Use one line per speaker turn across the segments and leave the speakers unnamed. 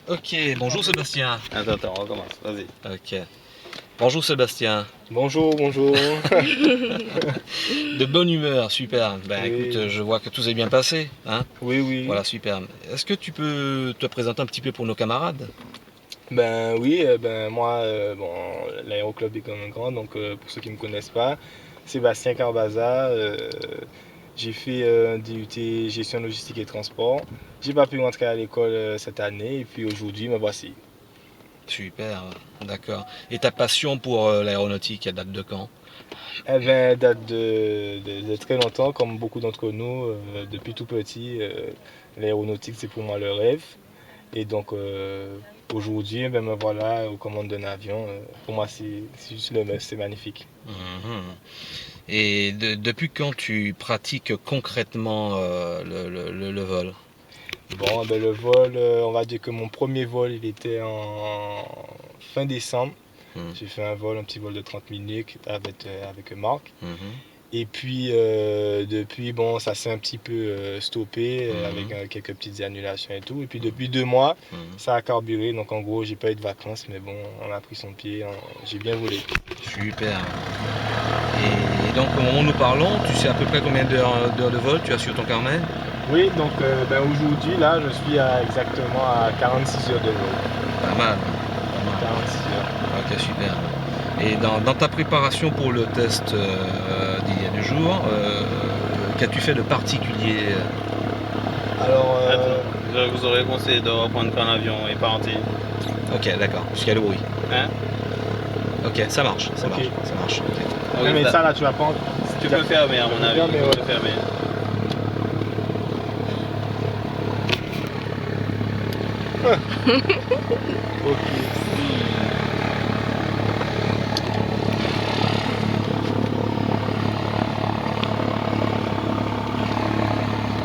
Ok, bonjour Sébastien.
Attends, on recommence, vas-y.
Ok. Bonjour Sébastien.
Bonjour, bonjour.
De bonne humeur, super. Ben
Oui.
écoute, je vois que tout s'est bien passé, hein.
Oui, oui.
Voilà, super. Est-ce que tu peux te présenter un petit peu pour nos camarades?
Ben oui, moi, bon, l'aéroclub est quand même grand, donc pour ceux qui ne me connaissent pas, Sébastien Carbaza, j'ai fait un DUT gestion logistique et transport. J'ai pas pu rentrer à l'école cette année et puis aujourd'hui, me voici.
Super, d'accord. Et ta passion pour l'aéronautique, elle date de quand?
Eh ben, date de très longtemps, comme beaucoup d'entre nous, depuis tout petit, l'aéronautique c'est pour moi le rêve. Et donc aujourd'hui, ben, me voilà aux commandes d'un avion. Pour moi, c'est juste le must, c'est magnifique.
Mhm. Et depuis quand tu pratiques concrètement le vol?
Bon, ben, le vol, on va dire que mon premier vol, il était en fin décembre.
Mhm.
J'ai fait un petit vol de 30 minutes avec Marc.
Mhm.
Et puis, depuis, bon, ça s'est un petit peu stoppé avec quelques petites annulations et tout. Et puis, depuis 2 mois, ça a carburé. Donc, en gros, j'ai pas eu de vacances, mais bon, on a pris son pied. J'ai bien volé.
Super. Et donc au moment où nous parlons, tu sais à peu près combien d'heures de vol tu as sur ton carnet?
Oui, donc ben, aujourd'hui, là, je suis exactement à 46 heures de vol.
Pas mal, pas mal.
46 heures.
Ok, super. Et dans ta préparation pour le test d'il y a 2 jours, qu'as-tu fait de particulier?
Alors,
Je vous aurais conseillé de reprendre qu'un avion et partir.
Ok, d'accord, parce qu'il y a le bruit.
Hein?
Ok, ça marche, ça
Ok.
marche, ça marche. Ok.
Ah
ouais,
oui,
mais ça, là, tu vas pas.
tu peux fermer à mon avis.
Fermer,
Tu
ouais.
peux fermer.
Ok.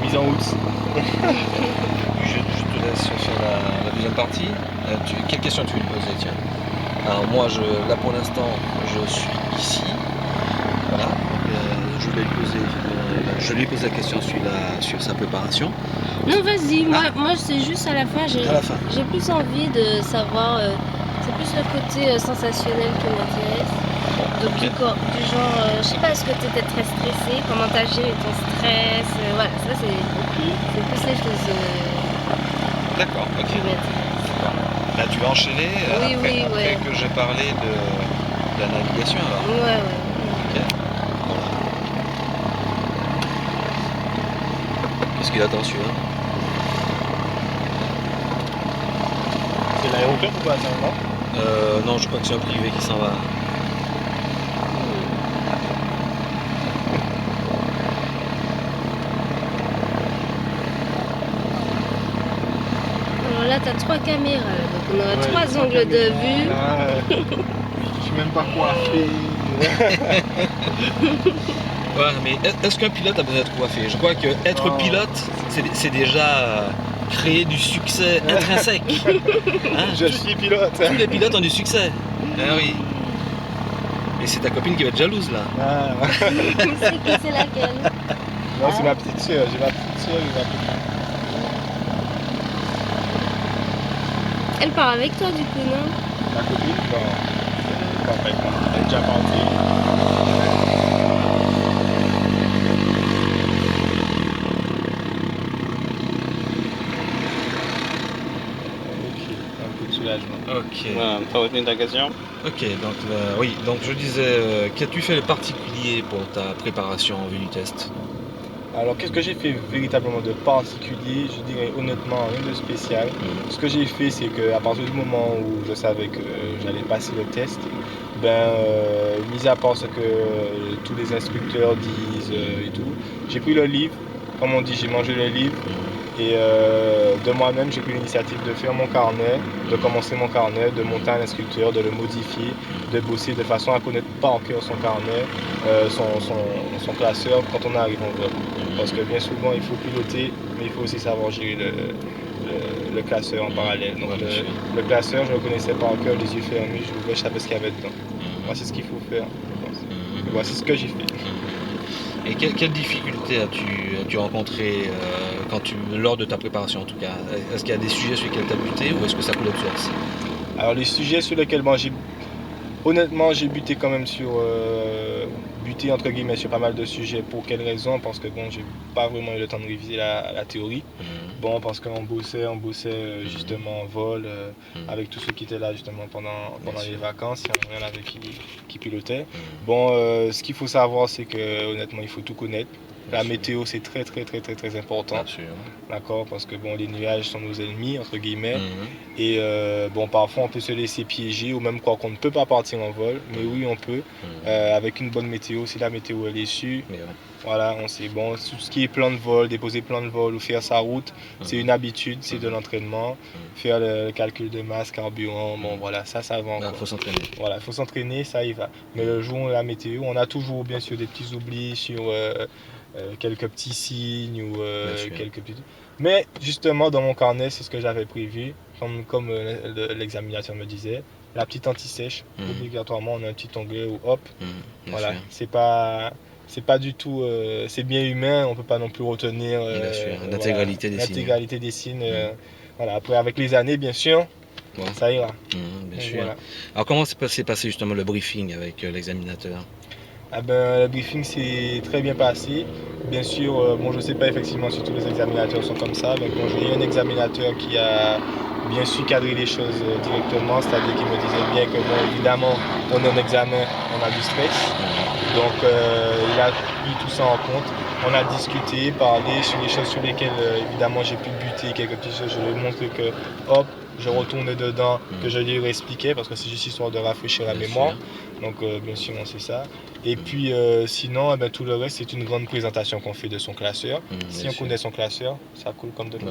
Mise en route.
Je te laisse faire la deuxième partie. Quelle question tu veux me poser, tiens? Alors moi, là pour l'instant, je suis ici. Voilà. Je lui ai posé la question sur sa préparation.
Non, vas-y, moi c'est juste à la fin,
À la fin.
j'ai plus envie de savoir, c'est plus le côté sensationnel qui m'intéresse. Donc du genre, je sais pas, est-ce que tu étais très stressé, comment t'as géré ton stress, voilà, ça c'est plus les choses
D'accord, ok.
qui m'intéressent.
Là, tu vas enchaîner
Oui,
après,
oui,
après
ouais.
que j'ai parlé de la navigation alors.
Ouais.
Ok. Qu'est-ce qu'il attend celui-là?
C'est l'aéroclub ou quoi, ça, non?
Non, je crois que c'est un privé qui s'en va.
Alors là, t'as 3 caméras, là, donc on aura
Ouais,
3 angles de vue.
Je suis même pas coiffé.
Ouais, mais est-ce qu'un pilote a besoin d'être coiffé? Je crois que être
Non.
pilote, c'est déjà créer du succès intrinsèque. Hein,
Je suis pilote.
tous les pilotes ont du succès. Ah oui. Et c'est ta copine qui va être jalouse là.
Ah.
C'est laquelle?
Non, c'est ma petite soeur. J'ai ma petite soeur et ma copine.
Elle part avec toi du coup, non?
Ma copine, non. Pas avec moi. Elle est déjà partie. Ok, un peu de soulagement.
Ok.
Voilà, t'as retenu ta question?
Ok, donc oui, donc je disais, qu'as-tu fait de particulier pour ta préparation en vue du test?
Alors, qu'est-ce que j'ai fait véritablement de particulier? Je dirais honnêtement rien de spécial. Ce que j'ai fait, c'est qu'à partir du moment où je savais que j'allais passer le test, mis à part ce que tous les instructeurs disent et tout, j'ai pris le livre. Comme on dit, j'ai mangé le livre. Et de moi-même, j'ai pris l'initiative de faire mon carnet, de commencer mon carnet, de monter un instructeur, de le modifier, de bosser de façon à connaître par cœur son carnet, son classeur quand on arrive en vol. Parce que bien souvent, il faut piloter, mais il faut aussi savoir gérer le classeur en parallèle. Donc le classeur, je le connaissais par cœur, les yeux fermés, je l'ouvrais, je savais ce qu'il y avait dedans. Voici ce qu'il faut faire, je pense. Et voici ce que j'ai fait.
Et quelles difficultés as-tu rencontrées lors de ta préparation en tout cas? Est-ce qu'il y a des sujets sur lesquels tu as buté ou est-ce que ça coulait de source?
Alors les sujets sur lesquels honnêtement j'ai buté quand même buté entre guillemets sur pas mal de sujets. Pour quelles raisons? Parce que bon, j'ai pas vraiment eu le temps de réviser la théorie. Bon, parce qu'on bossait justement en vol avec tous ceux qui étaient là justement pendant les vacances. Il y en avait qui pilotaient. Bon, ce qu'il faut savoir, c'est que honnêtement, il faut tout connaître. La météo, c'est très important.
Absolument.
D'accord, parce que bon, les nuages sont nos ennemis, entre guillemets. Et bon, parfois, on peut se laisser piéger ou même croire qu'on ne peut pas partir en vol. Mais oui, on peut. Avec une bonne météo, si la météo elle est sûre. Voilà, on sait, bon, tout ce qui est plan de vol, déposer plan de vol ou faire sa route, c'est une habitude, c'est de l'entraînement. Faire le calcul de masse, carburant, bon voilà, ça va.
Il faut s'entraîner.
Voilà, il faut s'entraîner, ça y va. Mais le jour où la météo, on a toujours bien sûr des petits oublis sur quelques petits signes ou quelques petits... Mais justement, dans mon carnet, c'est ce que j'avais prévu, comme l'examinateur me disait, la petite anti-sèche, obligatoirement, on a un petit onglet ou hop, voilà, c'est pas du tout, c'est bien humain, on peut pas non plus retenir
l'intégralité
des signes. Voilà, après avec les années bien sûr, ça ira.
Bien sûr.
Voilà.
Alors comment s'est passé justement le briefing avec l'examinateur?
Ah ben, le briefing s'est très bien passé. Bien sûr, bon, je ne sais pas effectivement si tous les examinateurs sont comme ça, mais bon, j'ai eu un examinateur qui a bien su cadrer les choses directement, c'est-à-dire qu'il me disait bien que, bon, évidemment, on est en examen, on a du stress. Donc, il a pris tout ça en compte. On a discuté, parlé sur les choses sur lesquelles, évidemment, j'ai pu buter quelques petites choses. Je lui ai montré que, hop, je retournais dedans, que je lui expliquais, parce que c'est juste histoire de rafraîchir la mémoire. Donc, bien sûr, on sait ça. Et puis, sinon, tout le reste, c'est une grande présentation qu'on fait de son classeur. Si on connaît son classeur, ça coule comme de l'eau.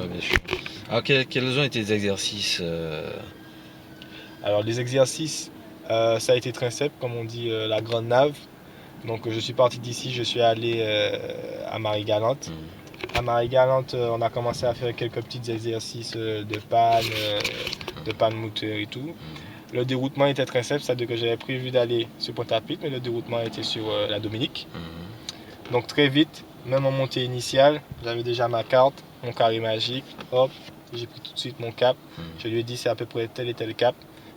Alors, quels ont été les exercices
Alors, les exercices, ça a été très simple, comme on dit, la grande nave. Donc, je suis parti d'ici, je suis allé à Marie-Galante. À Marie-Galante, on a commencé à faire quelques petits exercices de panne moteur et tout. Le déroutement était très simple, c'est-à-dire que j'avais prévu d'aller sur Pointe-à-Pitre, mais le déroutement était sur la Dominique. Donc très vite, même en montée initiale, j'avais déjà ma carte, mon carré magique, hop, j'ai pris tout de suite mon cap. Je lui ai dit c'est à peu près tel et tel cap.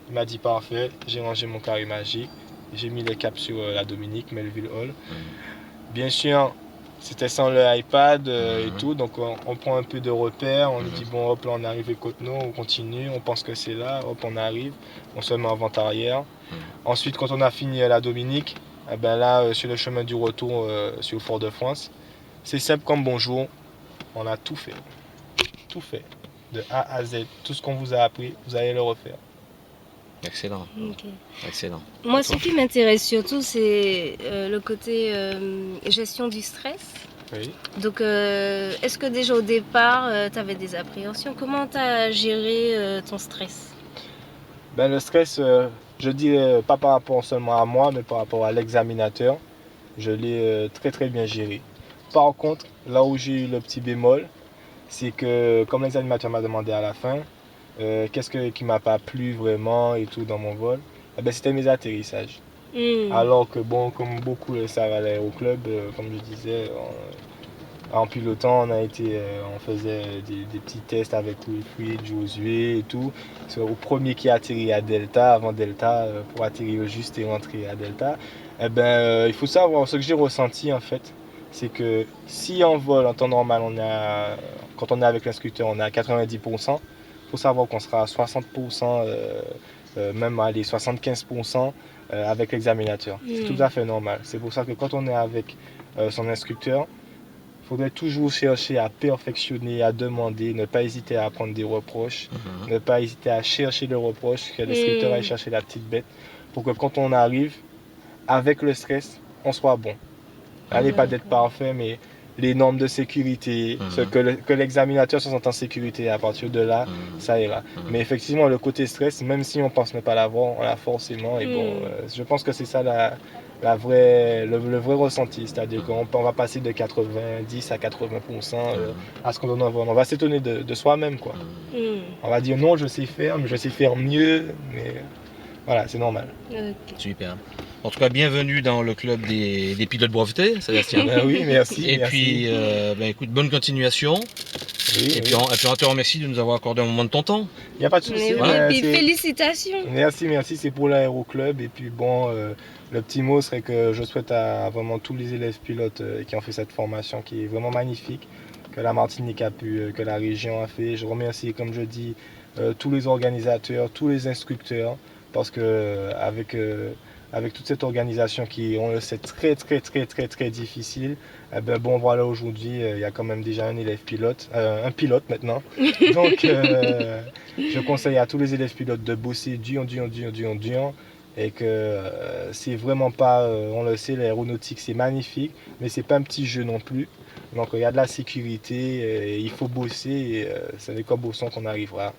Il m'a dit parfait, j'ai rangé mon carré magique, j'ai mis le cap sur la Dominique, Melville Hall. Bien sûr, c'était sans le iPad et tout, donc on prend un peu de repères, on lui dit bon hop là on est arrivé Cotenot, on continue, on pense que c'est là, hop on arrive, on se met en vente arrière. Ensuite quand on a fini la Dominique, là sur le chemin du retour sur Fort-de-France, c'est simple comme bonjour, on a tout fait, de A à Z, tout ce qu'on vous a appris, vous allez le refaire.
Excellent. Excellent.
Moi, ce qui m'intéresse surtout, c'est le côté gestion du stress.
Oui.
Donc, est-ce que déjà au départ, tu avais des appréhensions? Comment tu as géré ton stress?
Le stress, je dirais pas par rapport seulement à moi, mais par rapport à l'examinateur, je l'ai très bien géré. Par contre, là où j'ai eu le petit bémol, c'est que comme l'examinateur m'a demandé à la fin, qu'est-ce qui m'a pas plu vraiment et tout dans mon vol, c'était mes atterrissages. Alors que bon, comme beaucoup le savent à l'aéroclub, comme je disais, en pilotant, on faisait des petits tests avec Wilfried, Josué et tout. Au premier qui a atterri à Delta, avant Delta, pour atterrir juste et rentrer à Delta, il faut savoir, ce que j'ai ressenti en fait, c'est que si en vol, en temps normal, quand on est avec l'instructeur, on est à 90%, il faut savoir qu'on sera à 60%, même à 75% avec l'examinateur. C'est tout à fait normal. C'est pour ça que quand on est avec son instructeur, il faudrait toujours chercher à perfectionner, à demander, ne pas hésiter à prendre des reproches, ne pas hésiter à chercher le reproche, que l'instructeur aille chercher la petite bête, pour que quand on arrive, avec le stress, on soit bon. Allez, pas d'être parfait, mais les normes de sécurité, que l'examinateur se sente en sécurité, à partir de là, ça ira. Mais effectivement, le côté stress, même si on pense ne pas l'avoir, on l'a forcément. Et bon, je pense que c'est ça le vrai ressenti, c'est-à-dire qu'on va passer de 90 à 80% à ce qu'on doit avoir. On va s'étonner de soi-même, quoi. On va dire non, je sais faire, mais je sais faire mieux, mais voilà, c'est normal.
Super. En tout cas, bienvenue dans le club des pilotes brevetés, Sébastien.
Ben oui, merci.
Et
merci.
puis, écoute, bonne continuation.
Oui,
Et puis, on te remercie de nous avoir accordé un moment de ton temps.
il n'y a pas de souci.
Mais oui,
ben,
puis
c'est-
félicitations.
Merci, c'est pour l'Aéroclub. Et puis bon, le petit mot serait que je souhaite à vraiment tous les élèves pilotes qui ont fait cette formation qui est vraiment magnifique, que la Martinique a pu, que la région a fait. Je remercie, comme je dis, tous les organisateurs, tous les instructeurs, parce que avec toute cette organisation qui, on le sait, très difficile, eh ben bon voilà, aujourd'hui, il y a quand même déjà un élève pilote, un pilote maintenant. Donc, je conseille à tous les élèves pilotes de bosser dur, et que c'est vraiment pas, on le sait, l'aéronautique c'est magnifique, mais c'est pas un petit jeu non plus. Donc il y a de la sécurité, et il faut bosser, et ce n'est qu'en bossant qu'on arrivera.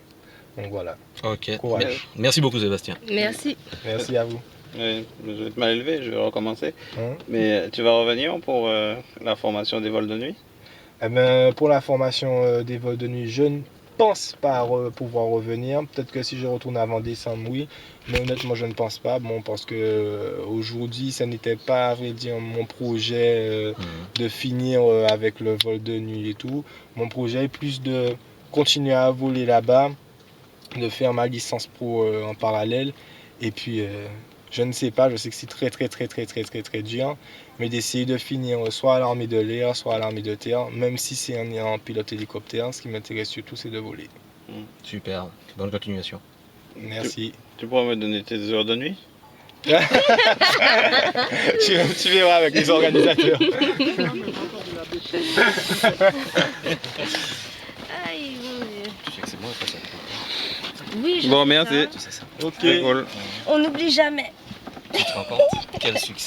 Donc voilà,
Ok.
courage.
Merci beaucoup, Sébastien.
Merci.
Merci à vous.
Oui, je vais être mal élevé, je vais recommencer.
Hein.
Mais tu vas revenir pour la formation des vols de nuit?
Eh ben, pour la formation des vols de nuit, je ne pense pas pouvoir revenir. Peut-être que si je retourne avant décembre, oui. Mais honnêtement, je ne pense pas. Bon, parce que aujourd'hui, ça n'était pas, à vrai dire, mon projet de finir avec le vol de nuit et tout. Mon projet est plus de continuer à voler là-bas, de faire ma licence pro en parallèle. Et puis, je ne sais pas, je sais que c'est très dur, mais d'essayer de finir soit à l'armée de l'air, soit à l'armée de terre, même si c'est en pilote hélicoptère. Ce qui m'intéresse surtout, c'est de voler.
Super. Bonne continuation.
Merci.
Tu pourras me donner tes heures de nuit?
tu verras avec les organisateurs.
Aïe, mon Dieu.
Tu sais que c'est moi, pas ça.
Oui, je
Bon,
sais
merci.
ça.
Tu sais ça.
Ok.
C'est cool.
On n'oublie jamais.
Tu te rends compte? Quel succès.